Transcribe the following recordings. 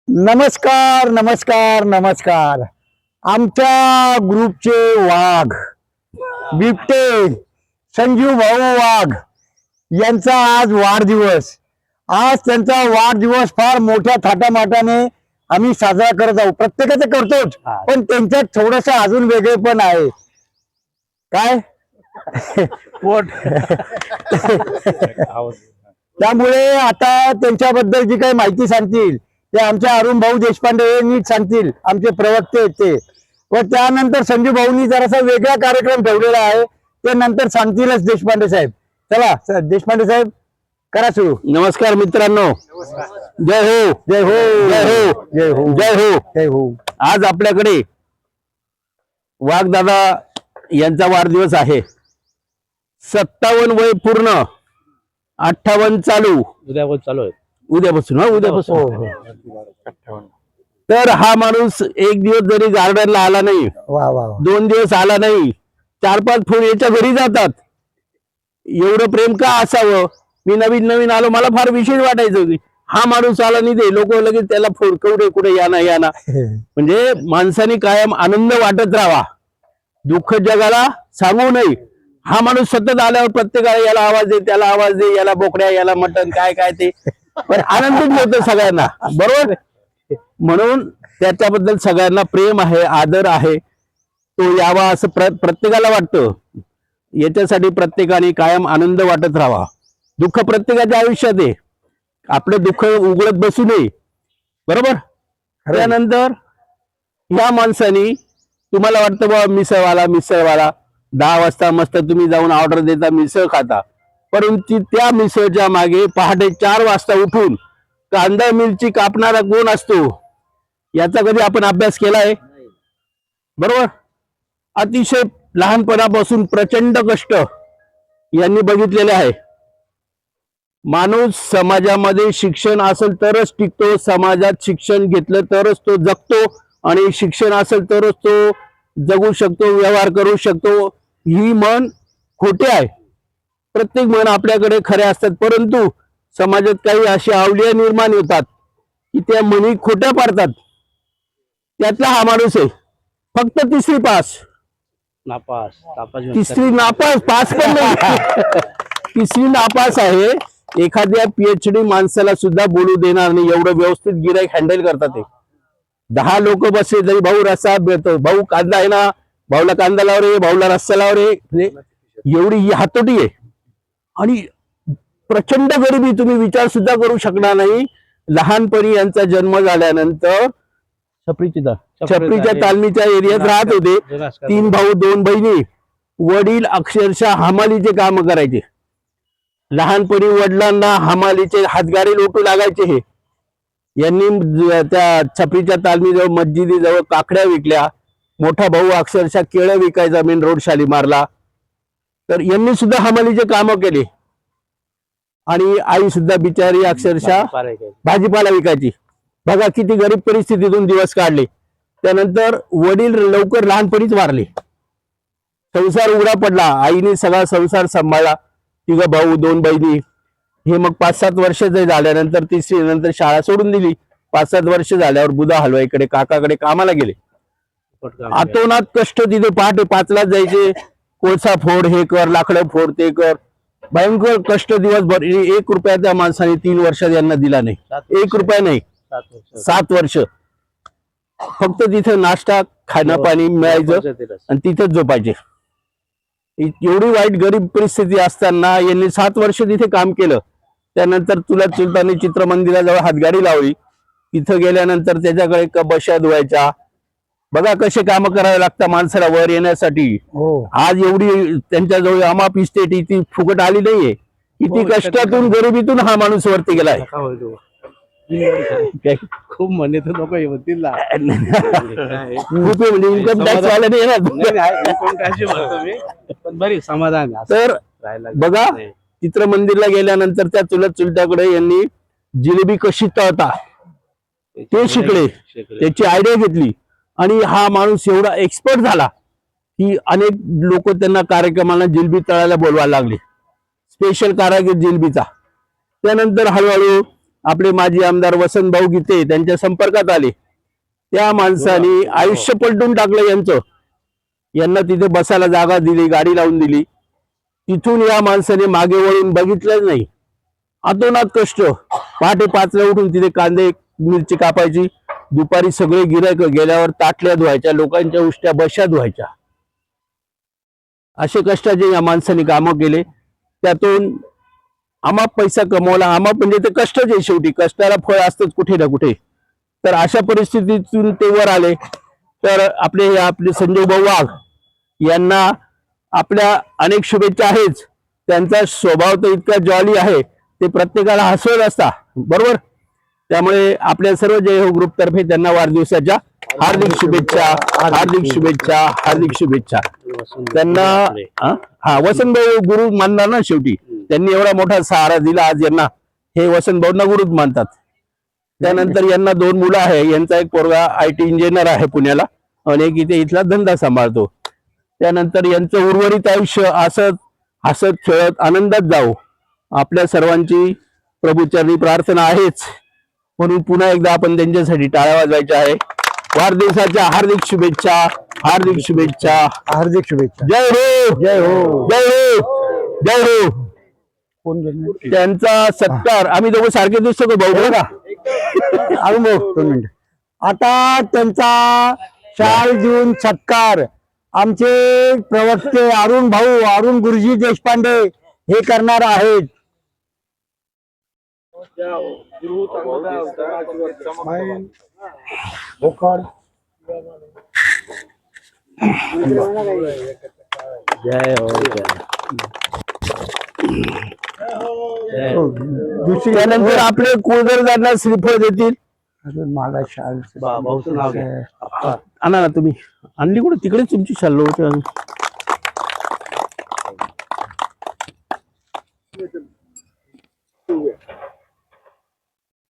नमस्कार नमस्कार नमस्कार. आमच्या ग्रुपचे वाघ बिबटे संजीव भाऊ वाघ यांचा आज वाढदिवस. आज त्यांचा वाढदिवस फार मोठ्या थाटामाटाने आम्ही साजरा करत आहोत. प्रत्येकाचं करतोच, पण त्यांच्यात थोडस अजून वेगळे पण आहे. काय पोट त्यामुळे आता त्यांच्याबद्दल जी काही माहिती सांगतील ते आमच्या अरुण भाऊ देशपांडे हे नीट सांगतील, आमचे प्रवक्ते आहेत ते. व त्यानंतर संजू भाऊनी जरासा वेगळा कार्यक्रम ठेवलेला आहे, ते नंतर सांगतीलच देशपांडे साहेब. चला देशपांडे साहेब करा सुरू. नमस्कार मित्रांनो, जय हो जय हो जय हो जय हो जय हो. जय हो. आज आपल्याकडे वाघदादा यांचा वाढदिवस आहे. 57 वय पूर्ण, 58 चालू, चालू आहे. उद्यापासून उद्यापासून. हो. तर हा माणूस एक दिवस जरी गार्डनला आला नाही, वा वा वा. 2 दिवस आला नाही, 4-5 फोन याच्या घरी जातात. एवढं प्रेम का असावं? मी नवीन नवीन आलो, मला फार विशेष वाटायचं की हा माणूस आला नाही ते लोक लगेच त्याला फोन कुठे कुठे या ना. म्हणजे माणसाने कायम आनंद वाटत राहावा, दुःख जगाला सांगू नये. हा माणूस सतत आल्यावर प्रत्येकाला याला आवाज दे, त्याला आवाज दे, याला बोकड्या, याला मटण, काय काय ते, पण आनंदच होतो सगळ्यांना, बरोबर. म्हणून त्याच्याबद्दल सगळ्यांना प्रेम आहे, आदर आहे, तो यावा असं प्रत्येकाला वाटतं. याच्यासाठी प्रत्येकाने कायम आनंद वाटत राहावा. दुःख प्रत्येकाच्या आयुष्यात आहे, आपलं दुःख उघडत बसू नये, बरोबर. त्यानंतर या माणसानी तुम्हाला वाटतं बाबा मिसळवाला 10 वाजता मस्त तुम्ही जाऊन ऑर्डर देता, मिसळ खाता, परंतु त्या मिसळच्या मागे पहाटे 4 वाजता उठून कांदा मिरची कापणारा कोण असतो याचा कधी आपण अभ्यास केलाय? बरोबर. अतिशय लहानपणापासून प्रचंड कष्ट यांनी बघितलेले आहे. माणूस समाजामध्ये शिक्षण असेल तरच टिकतो, समाजात शिक्षण घेतलं तरच तो जगतो, आणि शिक्षण असेल तरच तो जगू शकतो, व्यवहार करू शकतो. ही म्हण खोटे आहे. प्रत्येक म्हण आपल्याकडे खरे असतात, परंतु समाजात काही अशी आवलिया निर्माण होतात की त्या म्हणी खोट्या पाडतात. त्यातला हा माणूस आहे. फक्त 3री पास, नापास 3री नापास, पास पण नाही. 3री नापास आहे. एखाद्या PhD माणसाला सुद्धा बोलू देणार नाही, एवढं व्यवस्थित गिराईक हँडल करतात ते. 10 लोक बसले तरी भाऊ रस्सा भेटतो, भाऊ कांदा आहे ना, भाऊला कांदा लाव रे, भाऊला रस्सा लाव रे, एवढी ही हातोटी आहे. आणि प्रचंड गरिबी, तुम्ही विचार सुद्धा करू शकणार नाही. लहानपणी यांचा जन्म झाल्यानंतर छपरीच्या तालमीच्या एरियात राहत होते. 3 भाऊ 2 बहिणी. वडील अक्षरशः हमालीचे काम करायचे. लहानपणी वडिलांना हमालीचे हातगाडी लोटू लागायचे. हे यांनी त्या छपरीच्या तालमीजवळ मस्जिदीजवळ काकड्या विकल्या. मोठा भाऊ अक्षरशः केळं विकायचा मेन रोड शालीमारला. तर यांनी सुद्धा हमालीचे काम केले. आणि आई सुद्धा बिचारी अक्षरशः भाजीपाला विकायची. बघा किती गरीब परिस्थितीतून दिवस काढले. त्यानंतर वडील लवकर लहानपणीच वारले. संसार उघडा पडला. आईने सगळा संसार सांभाळला. 3 भाऊ 2 बहिणी. हे मग 5-7 वर्षाचे झाल्यानंतर 3री नंतर शाळा सोडून दिली. 5-7 वर्ष झाल्यावर बुधा हलवाईकडे काकाकडे कामाला गेले. आतोनात कष्ट. तिथे पहाटे 5लाच जायचे. कोळसा फोड, हे कर, लाकडं फोड, ते कर. भयंकर कष्ट दिवसभर. 1 रुपया त्या माणसाने 3 वर्षात यांना दिला नाही. 1 रुपया नाही, 7 वर्ष. फक्त तिथे नाश्ता, खाणं पाणी मिळायचं आणि तिथेच झोपायचे. एवढी वाईट गरीब परिस्थिती असताना यांनी 7 वर्ष तिथे काम केलं. त्यानंतर चुलत चुलतानी चित्रमंदिराजवळ हातगाडी लावली. तिथं गेल्यानंतर त्याच्याकडे बशा धुवायच्या. बघा कसे काम करावे लागतात माणसाला वर येण्यासाठी. आज एवढी त्यांच्याजवळ अमाप इस्टेट ती फुकट आली नाहीये. किती कष्टातून गरिबीतून हा माणूस वरती गेलाय. खूप म्हणले तर लोक येतील ना. म्हणजे इन्कम टॅक्स वाल्याने येणार. पण बरी समाधान. तर बघा चित्रमंदिरला गेल्यानंतर त्या चुलत चुलत्याकडे यांनी जिलेबी कशी तळता ते शिकले. त्याची आयडिया घेतली. आणि हा माणूस एवढा एक्सपर्ट झाला की अनेक लोक त्यांना कार्यक्रमाला जिलेबी तळायला बोलवायला लागले. स्पेशल कारागीर जिलेबीचा. त्यानंतर हळूहळू आपले माजी आमदार वसंत भाऊ गीते त्यांच्या संपर्कात आले. त्या माणसाने आयुष्य पलटून टाकलं यांचं. यांना तिथे बसायला जागा दिली, गाडी लावून दिली. तिथून या माणसाने मागे वळून बघितलंच नाही. अतोनात कष्ट. पहाटे 5ला उठून तिथे कांदे मिरची कापायची. दुपारी सगळे गिऱ्हाईक गेल्यावर ताटल्या धुवायच्या, लोकांच्या उष्ट्या बशा धुवायच्या. असे कष्टाचे या माणसाने कामं केले. त्यातून आमाप पैसा कमवला. आमाप म्हणजे ते कष्टच आहे, शेवटी कष्टाला फळ असतंच कुठे ना कुठे. तर अशा परिस्थितीतून ते वर आले. तर आपले संजय भाऊ वाघ यांना आपल्या अनेक शुभेच्छा आहेच. त्यांचा स्वभाव तर इतका जॉली आहे, ते प्रत्येकाला हसवत असता, बरोबर. त्यामुळे आपल्या सर्व जय हो ग्रुप तर्फे त्यांना वाढदिवसाच्या हार्दिक शुभेच्छा, हार्दिक शुभेच्छा, हार्दिक शुभेच्छा. त्यांना वसंत भाऊ गुरु मानणार ना शेवटी. त्यांनी एवढा मोठा सहारा दिला आज यांना, हे वसंत भाऊंना गुरुच मानतात. त्यानंतर यांना 2 मुलं आहे. यांचा एक पोरगा IT इंजिनियर आहे पुण्याला, आणि एक इथे इथला धंदा सांभाळतो. त्यानंतर यांचं उर्वरित आयुष्य असत हसत खेळत आनंदात जावो, आपल्या सर्वांची प्रभूचरणी प्रार्थना आहेच. म्हणून पुन्हा एकदा आपण त्यांच्यासाठी टाळ्या वाजवायच्या आहे. वाढदिवसाच्या हार्दिक शुभेच्छा, हार्दिक शुभेच्छा, हार्दिक शुभेच्छा. जय हो, जय हो. जय हो, जय हो. कोण देणार? त्यांचा सत्कार आम्ही दोघं सारखे दिसतो का भाऊ, बघा. अरुण भाऊ 2 मिनिट. आता त्यांचा शाल देऊन सत्कार आमचे प्रवक्ते अरुण गुरुजी देशपांडे हे करणार आहेत. जय हो दुसरी त्यानंतर आपले कुळधरदारांना श्रीफळ देतील. अजून मला शाल भाऊचं नाव घ्या. आणा ना तुम्ही. आणली कुठे? तिकडे तुमची शाल होती.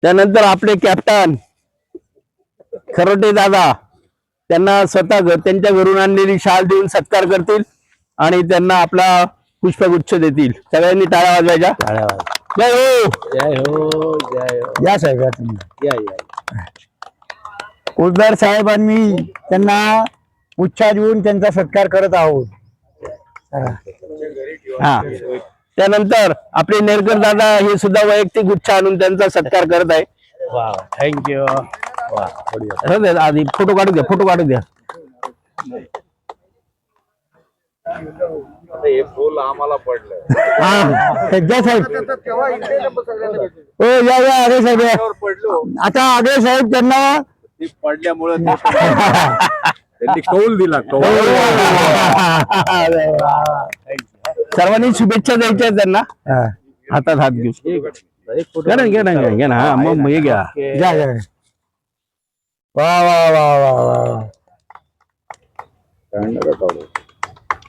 त्यानंतर आपले कॅप्टन खरोटे दादा त्यांना स्वतः त्यांच्या घरून आणलेली शाल देऊन सत्कार करतील आणि त्यांना आपला पुष्पगुच्छ देतील. सगळ्यांनी टाळ्या वाजवायच्या. टाळ्या वाजवा. जय हो, जय हो, जय हो. या साहेब या तुम्ही. या. पोतदार साहेबांनी त्यांना उच्छा देऊन त्यांचा सत्कार करत आहोत. हा. त्यानंतर आपले नेरकर दादा हे सुद्धा वैयक्तिक गुच्छ आणून त्यांचा सत्कार करत आहे. वा, थँक्यू. वा, बढिया. राहू द्या, आधी फोटो काढू द्या, फोटो काढू द्या. हे फुल आम्हाला पडलं. हा द्या साहेब. हो या आगे साहेब या. पडलो आता आगे साहेब त्यांना ती पडल्यामुळे त्यांनी कौल दिला. सर्वांनी शुभेच्छा द्यायच्या आहेत त्यांना. हा. हातात हात घेऊ. एक फोटो घ्या ना घ्या ना. हा, मग हे घ्या. जा. वा वा वा वा वा.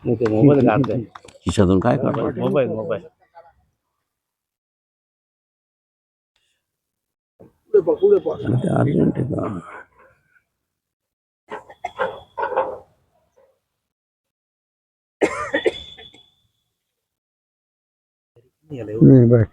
ते मोबाईल काढते. खिशातून काय काढतो? मोबाईल ते अर्जंट आहे का? बरं.